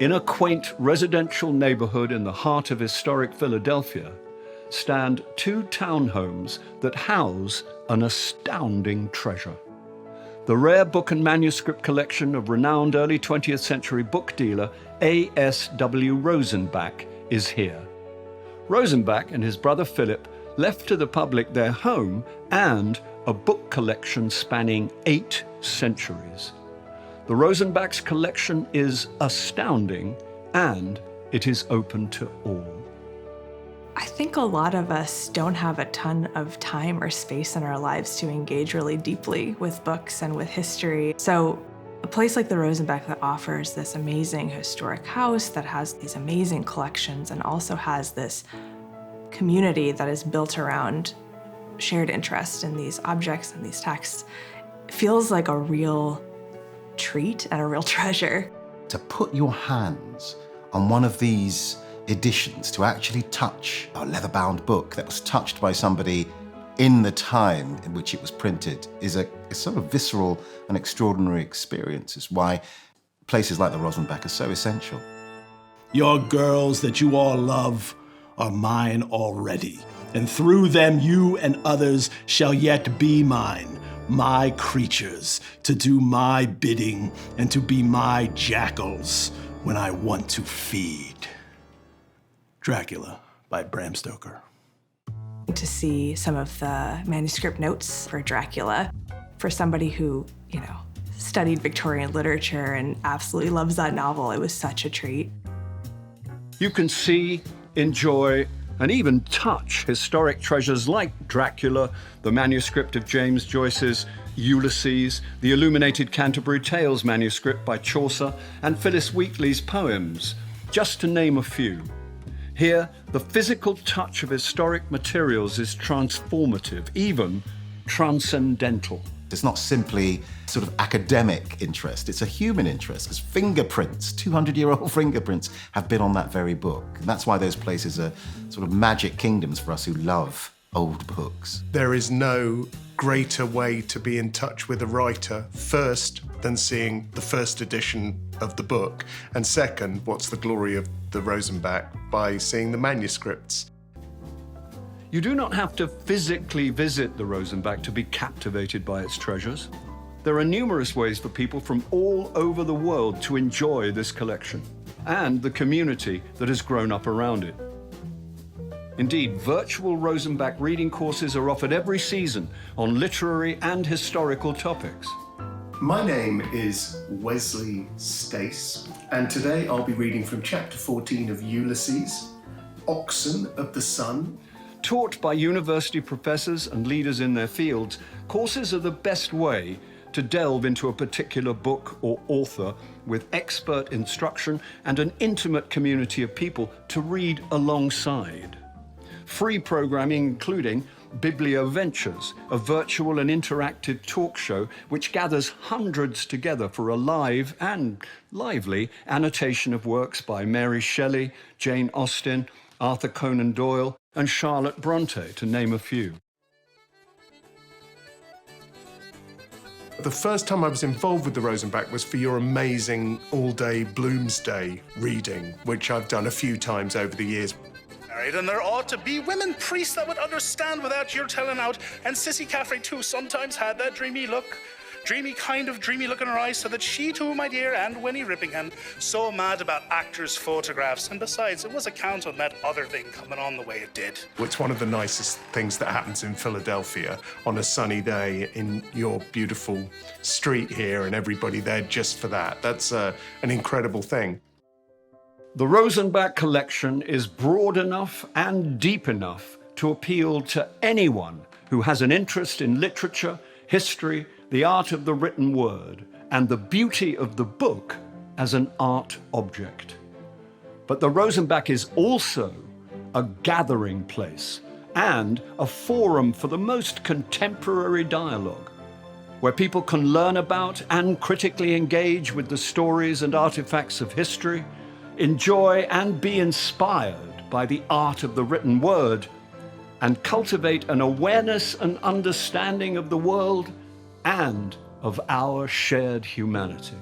In a quaint residential neighborhood in the heart of historic Philadelphia stand two townhomes that house an astounding treasure. The rare book and manuscript collection of renowned early 20th century book dealer A.S.W. Rosenbach is here. Rosenbach and his brother Philip left to the public their home and a book collection spanning 8 centuries. The Rosenbach's collection is astounding, and it is open to all. I think a lot of us don't have a ton of time or space in our lives to engage really deeply with books and with history. So a place like the Rosenbach that offers this amazing historic house that has these amazing collections and also has this community that is built around shared interest in these objects and these texts feels like a real treat and a real treasure. To put your hands on one of these editions, to actually touch a leather-bound book that was touched by somebody in the time in which it was printed is a sort of visceral and extraordinary experience. It's why places like the Rosenbach are so essential. Your girls that you all love are mine already, and through them you and others shall yet be mine, my creatures, to do my bidding and to be my jackals when I want to feed. Dracula by Bram Stoker. To see some of the manuscript notes for Dracula, for somebody who, studied Victorian literature and absolutely loves that novel, it was such a treat. You can see, enjoy, and even touch historic treasures like Dracula, the manuscript of James Joyce's Ulysses, the illuminated Canterbury Tales manuscript by Chaucer, and Phillis Wheatley's poems, just to name a few. Here, the physical touch of historic materials is transformative, even transcendental. It's not simply sort of academic interest, it's a human interest, because fingerprints, 200-year-old fingerprints, have been on that very book. And that's why those places are sort of magic kingdoms for us who love old books. There is no greater way to be in touch with a writer, first, than seeing the first edition of the book, and second, what's the glory of the Rosenbach, by seeing the manuscripts. You do not have to physically visit the Rosenbach to be captivated by its treasures. There are numerous ways for people from all over the world to enjoy this collection and the community that has grown up around it. Indeed, virtual Rosenbach reading courses are offered every season on literary and historical topics. My name is Wesley Stace, and today I'll be reading from chapter 14 of Ulysses, Oxen of the Sun. Taught by university professors and leaders in their fields, courses are the best way to delve into a particular book or author with expert instruction and an intimate community of people to read alongside. Free programming including Biblioventures, a virtual and interactive talk show which gathers hundreds together for a live and lively annotation of works by Mary Shelley, Jane Austen, Arthur Conan Doyle, and Charlotte Bronte, to name a few. The first time I was involved with the Rosenbach was for your amazing all-day Bloomsday reading, which I've done a few times over the years. And there ought to be women priests that would understand without your telling out. And Sissy Caffrey, too, sometimes had that dreamy look. Dreamy look in her eyes, so that she too, my dear, and Winnie Rippingham, so mad about actors' photographs. And besides, it was a count on that other thing coming on the way it did. It's one of the nicest things that happens in Philadelphia on a sunny day in your beautiful street here, and everybody there just for that. That's an incredible thing. The Rosenbach collection is broad enough and deep enough to appeal to anyone who has an interest in literature, history, the art of the written word, and the beauty of the book as an art object. But the Rosenbach is also a gathering place and a forum for the most contemporary dialogue, where people can learn about and critically engage with the stories and artifacts of history, enjoy and be inspired by the art of the written word, and cultivate an awareness and understanding of the world and of our shared humanity.